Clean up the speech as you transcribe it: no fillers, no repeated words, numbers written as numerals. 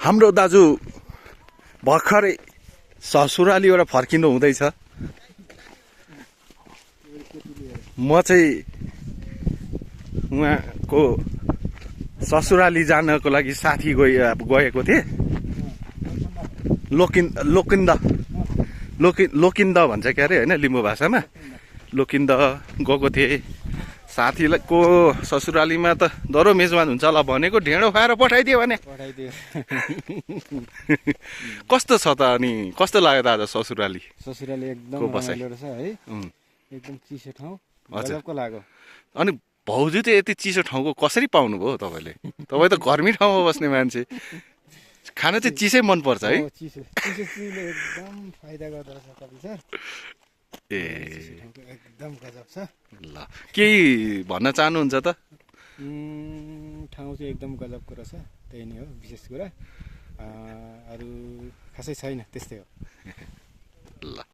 हाम्रो दाजु भर्खरै ससुरालीबाट फर्किनु हुँदैछ। म चाहिँ उहाँको ससुराली जानको लागि साथी गएको थिएँ। लोकिन्द भन्छ क्या अरे होइन लिम्बू भाषामा। लोकिन्द गएको थिएँ साथीलाई को ससुरालीमा त दह्रो मेजबान हुन्छ होला भनेको ढेँडो खाएर पठाइदियो भने। कस्तो छ त अनि कस्तो लाग्यो दादा ससुराली? ससुराली एकदम रमाइलो रहेछ है, एकदम चिसो ठाउँ, गजबको लाग्यो। अनि भाउजू चाहिँ यति चिसो ठाउँको कसरी पाउनुभयो तपाईँले? तपाईँ त गर्मी ठाउँमा बस्ने मान्छे, खाना चाहिँ चिसै मनपर्छ है? चिसो चिसोले एकदम फाइदा गर्दो रहेछ कपिल सर। ए एकदम गजब छ। ल केही भन्न चाहनुहुन्छ त? ठाउँ चाहिँ एकदम गजबको रहेछ, त्यही नै हो विशेष कुरा। अरू खासै छैन, त्यस्तै हो। ल